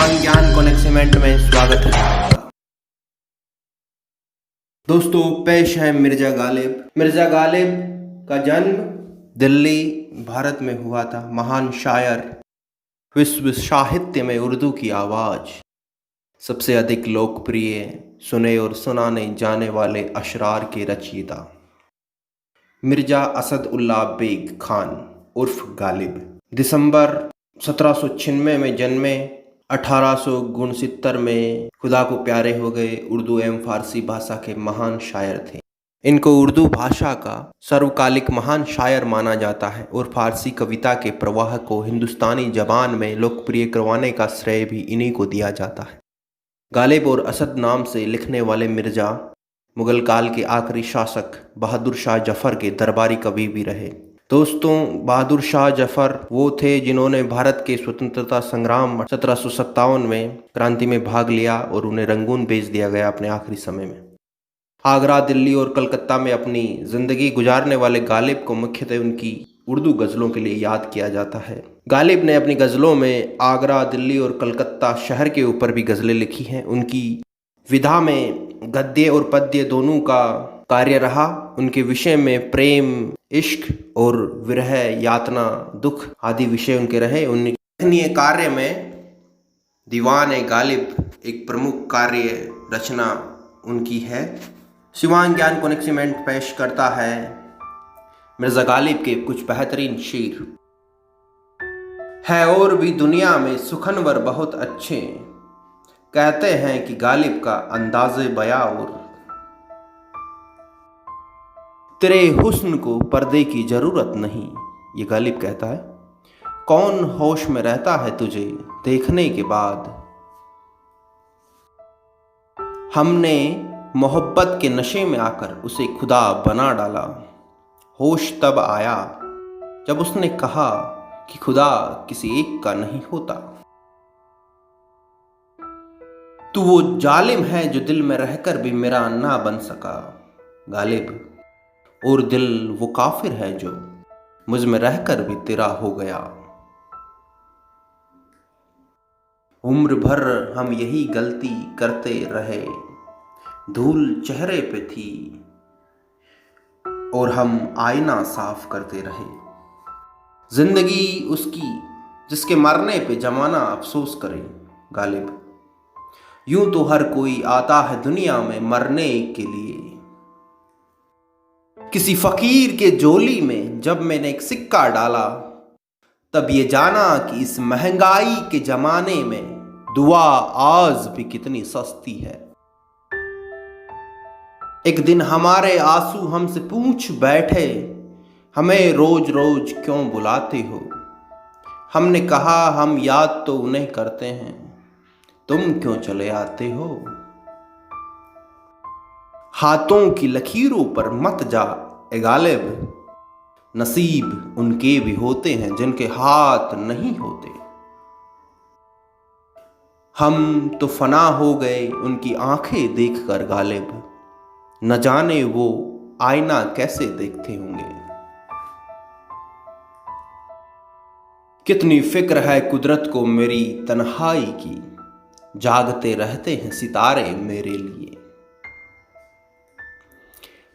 शिवांग ज्ञान कनेक्ट में स्वागत है। दोस्तों, पेश है मिर्जा गालिब। मिर्जा गालिब का जन्म दिल्ली, भारत में हुआ था। महान शायर, विश्व साहित्य में उर्दू की आवाज, सबसे अधिक लोकप्रिय, सुने और सुनाने जाने वाले अशरार के रचयिता मिर्जा असद उल्लाह बेग खान उर्फ गालिब दिसंबर 1796 में जन्मे। 1869 में खुदा को प्यारे हो गए। उर्दू एवं फारसी भाषा के महान शायर थे। इनको उर्दू भाषा का सर्वकालिक महान शायर माना जाता है और फारसी कविता के प्रवाह को हिंदुस्तानी ज़बान में लोकप्रिय करवाने का श्रेय भी इन्हीं को दिया जाता है। गालिब और असद नाम से लिखने वाले मिर्जा मुगल काल के आखिरी शासक बहादुर शाह जफर के दरबारी कवि भी रहे। दोस्तों, बहादुर शाह जफर वो थे जिन्होंने भारत के स्वतंत्रता संग्राम 1757 में क्रांति में भाग लिया और उन्हें रंगून भेज दिया गया अपने आखिरी समय में। आगरा, दिल्ली और कलकत्ता में अपनी जिंदगी गुजारने वाले गालिब को मुख्यतः उनकी उर्दू गज़लों के लिए याद किया जाता है। गालिब ने अपनी गज़लों में आगरा, दिल्ली और कलकत्ता शहर के ऊपर भी गज़लें लिखी हैं। उनकी विधा में गद्य और पद्य दोनों का कार्य रहा। उनके विषय में प्रेम, इश्क और विरह, यातना, दुख आदि विषय उनके रहे। उनके लेखनीय कार्य में दीवान गालिब एक प्रमुख कार्य रचना उनकी है। शिवांग ज्ञान कनेक्ट पेश करता है मिर्जा गालिब के कुछ बेहतरीन शेर। है और भी दुनिया में सुखनवर बहुत अच्छे, कहते हैं कि गालिब का अंदाज़े बयां और तेरे हुस्न को पर्दे की जरूरत नहीं। ये गालिब कहता है। कौन होश में रहता है तुझे देखने के बाद, हमने मोहब्बत के नशे में आकर उसे खुदा बना डाला। होश तब आया जब उसने कहा कि खुदा किसी एक का नहीं होता। तू वो जालिम है जो दिल में रहकर भी मेरा ना बन सका गालिब, और दिल वो काफिर है जो मुझ में रहकर भी तेरा हो गया। उम्र भर हम यही गलती करते रहे, धूल चेहरे पे थी और हम आईना साफ करते रहे। जिंदगी उसकी जिसके मरने पे जमाना अफसोस करे गालिब। यूं तो हर कोई आता है दुनिया में मरने के लिए। किसी फकीर के झोली में जब मैंने एक सिक्का डाला, तब ये जाना कि इस महंगाई के जमाने में दुआ आज भी कितनी सस्ती है। एक दिन हमारे आंसू हमसे पूछ बैठे, हमें रोज रोज क्यों बुलाते हो। हमने कहा हम याद तो उन्हें करते हैं, तुम क्यों चले आते हो। हाथों की लकीरों पर मत जा ए गालिब, नसीब उनके भी होते हैं जिनके हाथ नहीं होते। हम तो फना हो गए उनकी आंखें देखकर गालिब, न जाने वो आईना कैसे देखते होंगे। कितनी फिक्र है कुदरत को मेरी तन्हाई की, जागते रहते हैं सितारे मेरे लिए।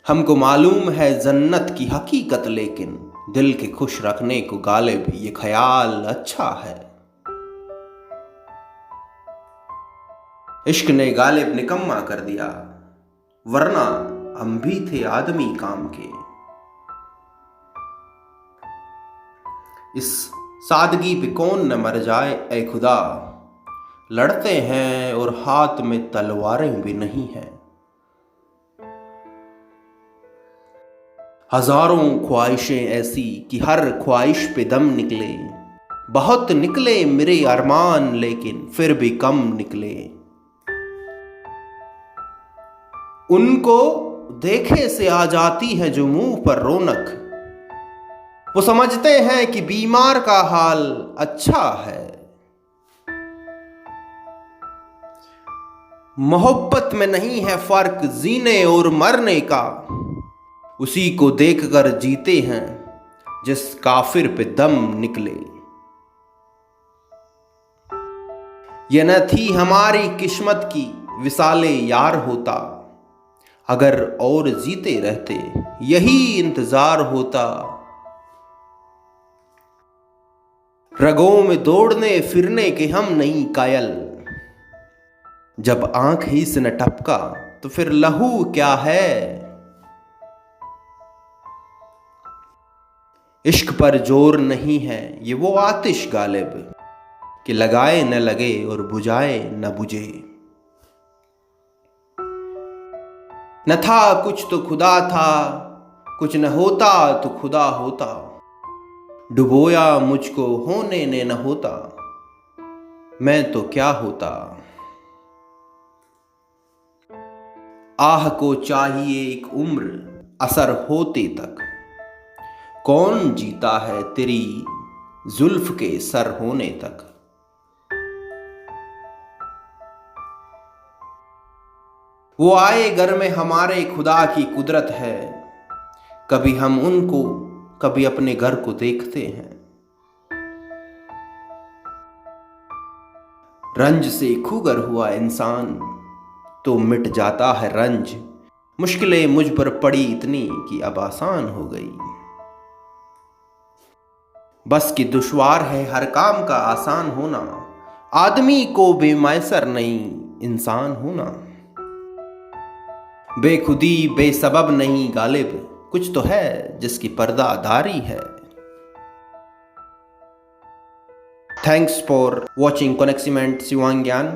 हमको मालूम है जन्नत की हकीकत, लेकिन दिल के खुश रखने को गालिब ये ख्याल अच्छा है। इश्क ने गालिब निकम्मा कर दिया, वरना हम भी थे आदमी काम के। इस सादगी पे कौन न मर जाए ए खुदा, लड़ते हैं और हाथ में तलवारें भी नहीं हैं। हजारों ख्वाहिशें ऐसी कि हर ख्वाहिश पे दम निकले। बहुत निकले मेरे अरमान लेकिन फिर भी कम निकले। उनको देखे से आ जाती है जो मुंह पर रौनक, वो समझते हैं कि बीमार का हाल अच्छा है। मोहब्बत में नहीं है फर्क जीने और मरने का, उसी को देखकर जीते हैं जिस काफिर पे दम निकले। ये न थी हमारी किस्मत की विसाले यार होता, अगर और जीते रहते यही इंतजार होता। रगों में दौड़ने फिरने के हम नहीं कायल, जब आंख ही से न टपका तो फिर लहू क्या है। इश्क पर जोर नहीं है ये वो आतिश गालिब, कि लगाए न लगे और बुझाए न बुझे। न था कुछ तो खुदा था, कुछ न होता तो खुदा होता, डुबोया मुझको होने ने न होता, मैं तो क्या होता। आह को चाहिए एक उम्र असर होते तक, कौन जीता है तेरी जुल्फ के सर होने तक। वो आए घर में हमारे खुदा की कुदरत है, कभी हम उनको कभी अपने घर को देखते हैं। रंज से खुगर हुआ इंसान तो मिट जाता है रंज, मुश्किलें मुझ पर पड़ी इतनी कि अब आसान हो गई। बस कि दुश्वार है हर काम का आसान होना, आदमी को बेमैसर नहीं इंसान होना। बेखुदी बेसबब नहीं गालिब, कुछ तो है जिसकी पर्दादारी है। थैंक्स फॉर वॉचिंग कनेक्सीमेंट शिवांग ज्ञान।